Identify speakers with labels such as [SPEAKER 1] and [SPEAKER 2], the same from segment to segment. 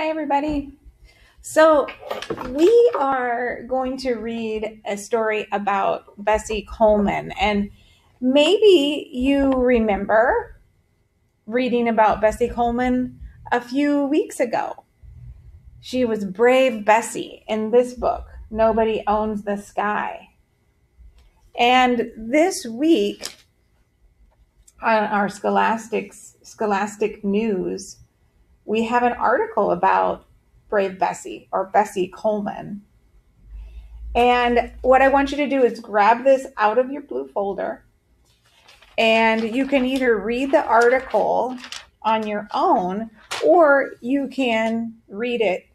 [SPEAKER 1] Hi, everybody. So, we are going to read a story about Bessie Coleman. And maybe you remember reading about Bessie Coleman a few weeks ago. She was Brave Bessie in this book, Nobody Owns the Sky. And this week on our Scholastic News, we have an article about Brave Bessie or Bessie Coleman. And what I want you to do is grab this out of your blue folder, and you can either read the article on your own, or you can read it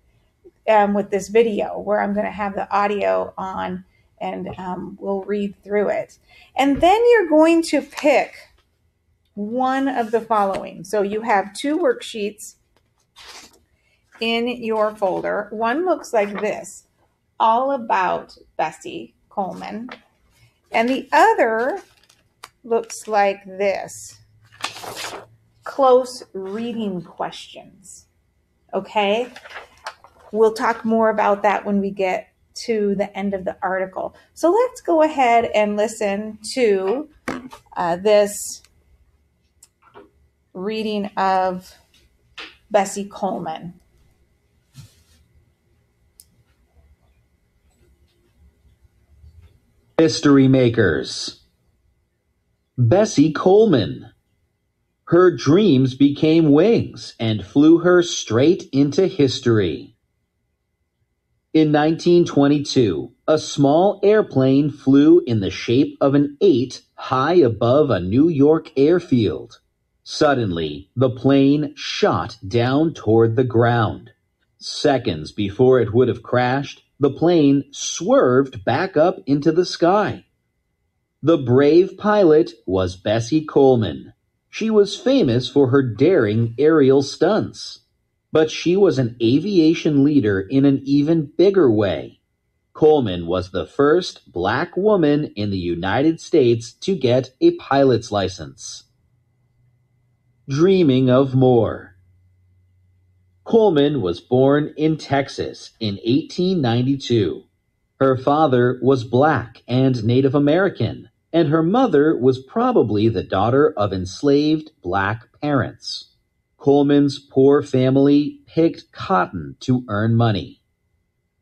[SPEAKER 1] with this video where I'm going to have the audio on, and we'll read through it. And then you're going to pick one of the following. So you have two worksheets in your folder. One looks like this, all about Bessie Coleman. And the other looks like this, close reading questions. Okay? We'll talk more about that when we get to the end of the article. So let's go ahead and listen to this reading of Bessie Coleman.
[SPEAKER 2] History Makers. Bessie Coleman. Her dreams became wings and flew her straight into history. In 1922, a small airplane flew in the shape of an 8 high above a New York airfield. Suddenly, the plane shot down toward the ground. Seconds before it would have crashed, the plane swerved back up into the sky. The brave pilot was Bessie Coleman. She was famous for her daring aerial stunts. But she was an aviation leader in an even bigger way. Coleman was the first black woman in the United States to get a pilot's license. Dreaming of more. Coleman was born in Texas in 1892. Her father was black and Native American, and her mother was probably the daughter of enslaved black parents. Coleman's poor family picked cotton to earn money.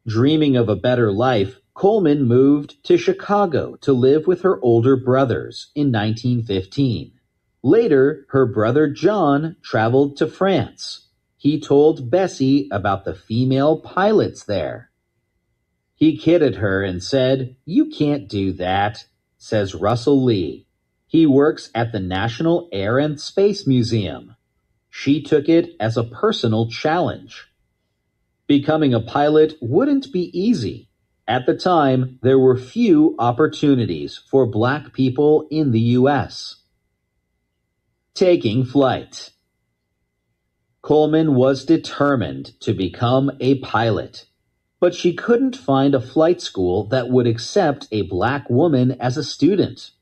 [SPEAKER 2] Dreaming of a better life, Coleman moved to Chicago to live with her older brothers in 1915. Later, her brother John traveled to France. He told Bessie about the female pilots there. He kidded her and said, "You can't do that," says Russell Lee. He works at the National Air and Space Museum. She took it as a personal challenge. Becoming a pilot wouldn't be easy. At the time, there were few opportunities for black people in the U.S. Taking flight. Coleman was determined to become a pilot, but she couldn't find a flight school that would accept a black woman as a student.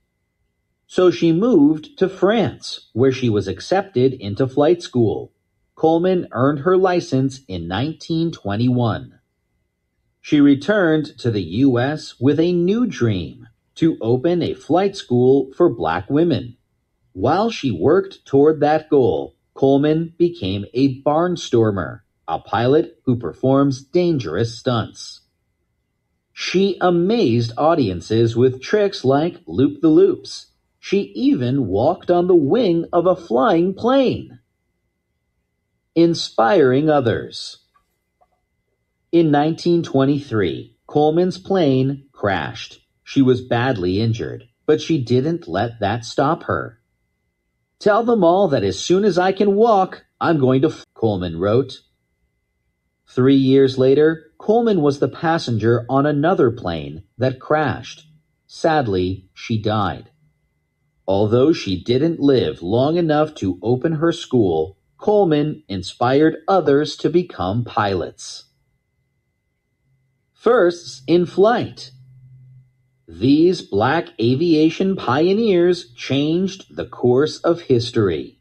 [SPEAKER 2] So she moved to France, where she was accepted into flight school. Coleman earned her license in 1921. She returned to the U.S. with a new dream, to open a flight school for black women. While she worked toward that goal, Coleman became a barnstormer, a pilot who performs dangerous stunts. She amazed audiences with tricks like loop-the-loops. She even walked on the wing of a flying plane. Inspiring others. In 1923, Coleman's plane crashed. She was badly injured, but she didn't let that stop her. "Tell them all that as soon as I can walk, I'm going to," Coleman wrote. 3 years later, Coleman was the passenger on another plane that crashed. Sadly, she died. Although she didn't live long enough to open her school, Coleman inspired others to become pilots. Firsts in flight. These black aviation pioneers changed the course of history.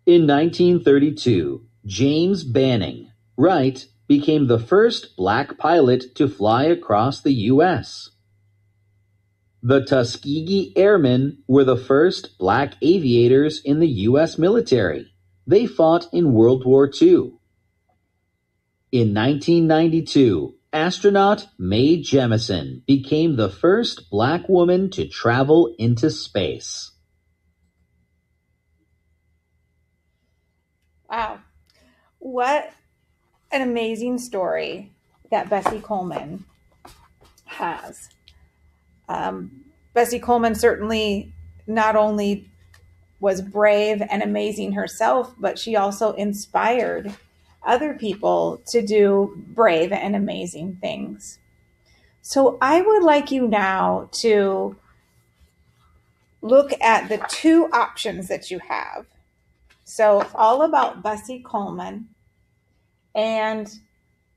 [SPEAKER 2] In 1932, James Banning, Wright, became the first black pilot to fly across the U.S. The Tuskegee Airmen were the first black aviators in the U.S. military. They fought in World War II. In 1992, astronaut Mae Jemison became the first black woman to travel into space.
[SPEAKER 1] Wow. What an amazing story that Bessie Coleman has. Bessie Coleman certainly not only was brave and amazing herself, but she also inspired other people to do brave and amazing things. So I would like you now to look at the two options that you have. So all about Bessie Coleman and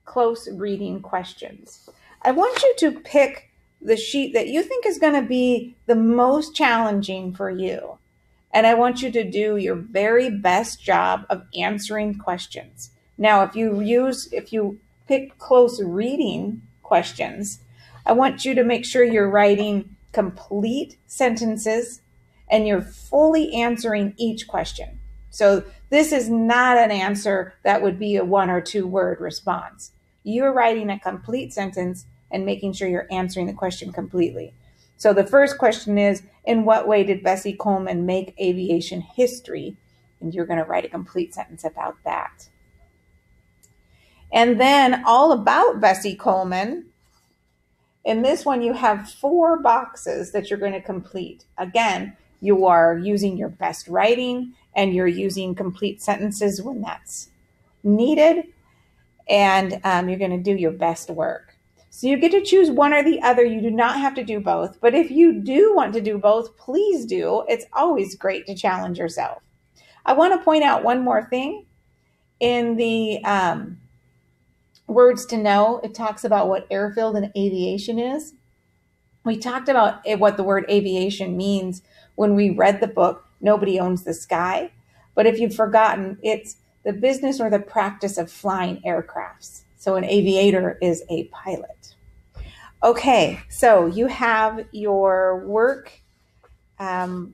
[SPEAKER 1] close reading questions. I want you to pick the sheet that you think is going to be the most challenging for you. And I want you to do your very best job of answering questions. Now, if you pick close reading questions, I want you to make sure you're writing complete sentences and you're fully answering each question. So this is not an answer that would be a 1 or 2 word response. You're writing a complete sentence and making sure you're answering the question completely. So the first question is, in what way did Bessie Coleman make aviation history? And you're going to write a complete sentence about that. And then all about Bessie Coleman. In this one, you have 4 boxes that you're going to complete. Again, you are using your best writing and you're using complete sentences when that's needed. And you're going to do your best work. So you get to choose one or the other. You do not have to do both. But if you do want to do both, please do. It's always great to challenge yourself. I want to point out one more thing. In the words to know, it talks about what airfield and aviation is. We talked about what the word aviation means when we read the book, Nobody Owns the Sky. But if you've forgotten, it's the business or the practice of flying aircrafts. So an aviator is a pilot. Okay, so you have your work cut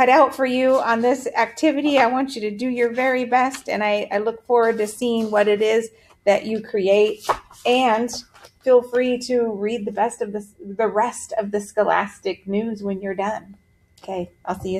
[SPEAKER 1] out for you on this activity. I want you to do your very best, and I look forward to seeing what it is that you create. And feel free to read the rest of the Scholastic news when you're done. Okay, I'll see you soon.